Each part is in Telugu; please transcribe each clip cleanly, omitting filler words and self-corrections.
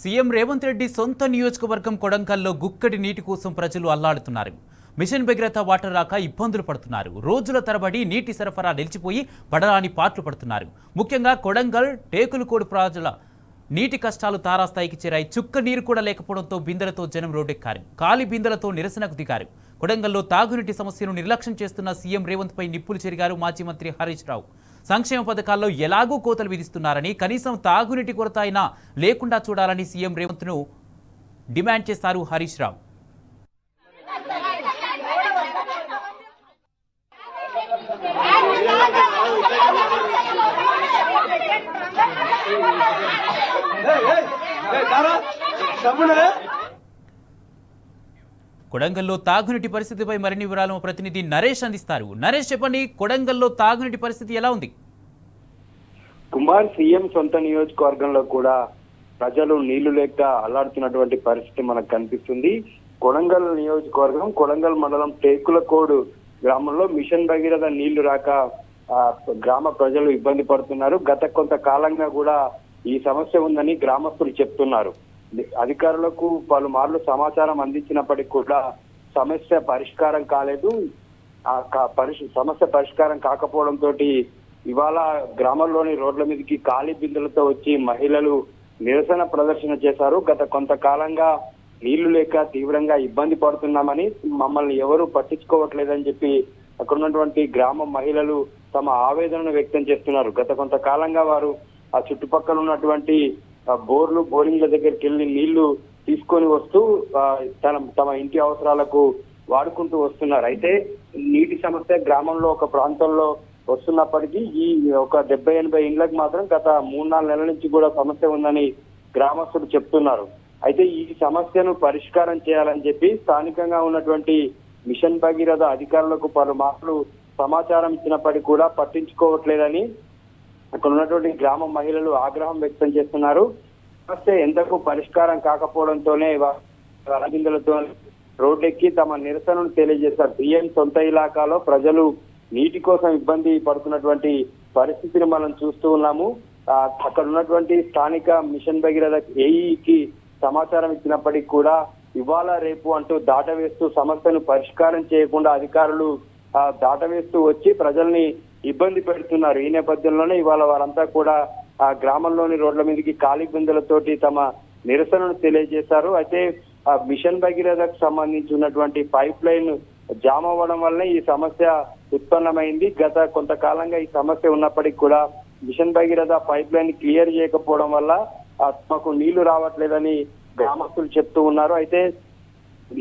సీఎం రేవంత్ రెడ్డి సొంత నియోజకవర్గం కొడంగల్లో గుక్కడి నీటి కోసం ప్రజలు అల్లాడుతున్నారు. మిషన్ భగీరథ వాటర్ రాక ఇబ్బందులు పడుతున్నారు. రోజుల తరబడి నీటి సరఫరా నిలిచిపోయి పడరాని పాట్లు పడుతున్నారు. ముఖ్యంగా కొడంగల్ టేకులకోడు ప్రజల నీటి కష్టాలు తారాస్థాయికి చేరాయి. చుక్క నీరు కూడా లేకపోవడంతో బిందెలతో జనం రోడ్డెక్కారు. ఖాళీ బిందెలతో నిరసనకు దిగారు. కొడంగల్లో తాగునీటి సమస్యను నిర్లక్ష్యం చేస్తున్న సీఎం రేవంత్ పై నిప్పులు చెరిగారు మాజీ మంత్రి హరీష్ రావు. సంక్షేమ పథకాల్లో ఎలాగూ కోతలు విధిస్తున్నారని, కనీసం తాగునీటి కొరత అయినా లేకుండా చూడాలని సీఎం రేవంత్ ను డిమాండ్ చేశారు హరీష్ రావు. కొడంగల్లో తాగునీటి పరిస్థితిపై మరిన్ని వివరాలు ప్రతినిధి నరేష్ అందిస్తారు. నరేష్, చెప్పండి, కొడంగల్లో తాగునీటి పరిస్థితి ఎలా ఉంది? కుమార్, సీఎం సొంత నియోజకవర్గంలో కూడా ప్రజలు నీళ్లు లేక అల్లాడుతున్నటువంటి పరిస్థితి మనకు కనిపిస్తుంది. కొడంగల్ నియోజకవర్గం కొడంగల్ మండలం టేకులకోడు గ్రామంలో మిషన్ భగీరథ నీళ్లు రాక గ్రామ ప్రజలు ఇబ్బంది పడుతున్నారు. గత కొంతకాలంగా కూడా ఈ సమస్య ఉందని గ్రామస్తులు చెప్తున్నారు. అధికారులకు పలుమార్లు సమాచారం అందించినప్పటికీ కూడా సమస్య పరిష్కారం కాలేదు. సమస్య పరిష్కారం కాకపోవడంతో ఇవాళ గ్రామంలోని రోడ్ల మీదకి ఖాళీ బిందెలతో వచ్చి మహిళలు నిరసన ప్రదర్శన చేశారు. గత కొంతకాలంగా నీళ్లు లేక తీవ్రంగా ఇబ్బంది పడుతున్నామని, మమ్మల్ని ఎవరు పట్టించుకోవట్లేదని చెప్పి అక్కడ ఉన్నటువంటి గ్రామ మహిళలు తమ ఆవేదనను వ్యక్తం చేస్తున్నారు. గత కొంతకాలంగా వారు ఆ చుట్టుపక్కల ఉన్నటువంటి బోరింగ్ల దగ్గరికి వెళ్ళి నీళ్లు తీసుకొని వస్తూ తమ ఇంటి అవసరాలకు వాడుకుంటూ వస్తున్నారు. అయితే నీటి సమస్య గ్రామంలో ఒక ప్రాంతంలో వస్తున్నప్పటికీ ఈ ఒక 70-80 ఇండ్లకు మాత్రం గత 3-4 నెలల నుంచి కూడా సమస్య ఉందని గ్రామస్తులు చెప్తున్నారు. అయితే ఈ సమస్యను పరిష్కారం చేయాలని చెప్పి స్థానికంగా ఉన్నటువంటి మిషన్ భగీరథ అధికారులకు పలుమార్లు సమాచారం ఇచ్చినప్పటికీ కూడా పట్టించుకోవట్లేదని అక్కడ ఉన్నటువంటి గ్రామ మహిళలు ఆగ్రహం వ్యక్తం చేస్తున్నారు. సమస్య ఎంతకు పరిష్కారం కాకపోవడంతోనే వరబిందులతో రోడ్డెక్కి తమ నిరసనను తెలియజేశారు. సీఎం సొంత ఇలాకాలో ప్రజలు నీటి కోసం ఇబ్బంది పడుతున్నటువంటి పరిస్థితిని మనం చూస్తూ ఉన్నాము. అక్కడ ఉన్నటువంటి స్థానిక మిషన్ భగీరథ ఏఈకి సమాచారం ఇచ్చినప్పటికీ కూడా ఇవాళ రేపు అంటూ దాటవేస్తూ సమస్యను పరిష్కారం చేయకుండా అధికారులు దాటవేస్తూ వచ్చి ప్రజల్ని ఇబ్బంది పెడుతున్నారు. ఈ నేపథ్యంలోనే ఇవాళ వారంతా కూడా ఆ గ్రామంలోని రోడ్ల మీదకి ఖాళీ బిందెలతోటి తమ నిరసనను తెలియజేశారు. అయితే ఆ మిషన్ భగీరథకు సంబంధించి ఉన్నటువంటి పైప్ లైన్ జామ్ అవ్వడం వల్లనే ఈ సమస్య ఉత్పన్నమైంది. గత కొంతకాలంగా ఈ సమస్య ఉన్నప్పటికీ కూడా mission Bhagiratha pipeline clear చేయకపోవడం వల్ల తమకు నీళ్లు రావట్లేదని గ్రామస్తులు చెప్తూ ఉన్నారు. అయితే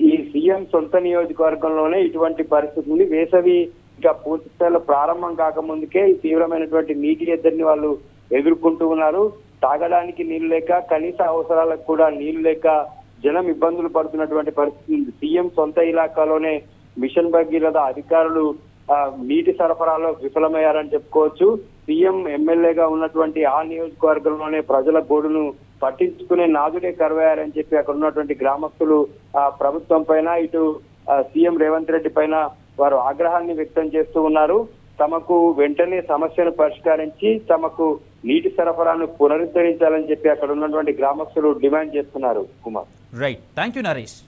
ఈ సీఎం సొంత నియోజకవర్గంలోనే ఇటువంటి పరిస్థితి ఉంది. వేసవి ఇంకా పూర్తి స్థాయిలో ప్రారంభం కాకముందుకే ఈ తీవ్రమైనటువంటి నీటి ఎద్దడిని వాళ్ళు ఎదుర్కొంటూ ఉన్నారు. తాగడానికి నీళ్లు లేక, కనీస అవసరాలకు కూడా నీళ్లు లేక జనం ఇబ్బందులు పడుతున్నటువంటి పరిస్థితి ఉంది. సీఎం సొంత ఇలాకాలోనే మిషన్ భగీరథ అధికారులు నీటి సరఫరాలో విఫలమయ్యారని చెప్పుకోవచ్చు. సీఎం ఎమ్మెల్యేగా ఉన్నటువంటి ఆ నియోజకవర్గంలోనే ప్రజల గోడును పట్టించుకునే నాదుడే కరువయ్యారని చెప్పి అక్కడ ఉన్నటువంటి గ్రామస్తులు ప్రభుత్వం పైన, ఇటు సీఎం రేవంత్ రెడ్డి పైన వారు ఆగ్రహాన్ని వ్యక్తం చేస్తూ ఉన్నారు. తమకు వెంటనే సమస్యను పరిష్కరించి తమకు నీటి సరఫరాను పునరుద్ధరించాలని చెప్పి అక్కడ ఉన్నటువంటి గ్రామస్తులు డిమాండ్ చేస్తున్నారు. Kumar, right, thank you Naresh.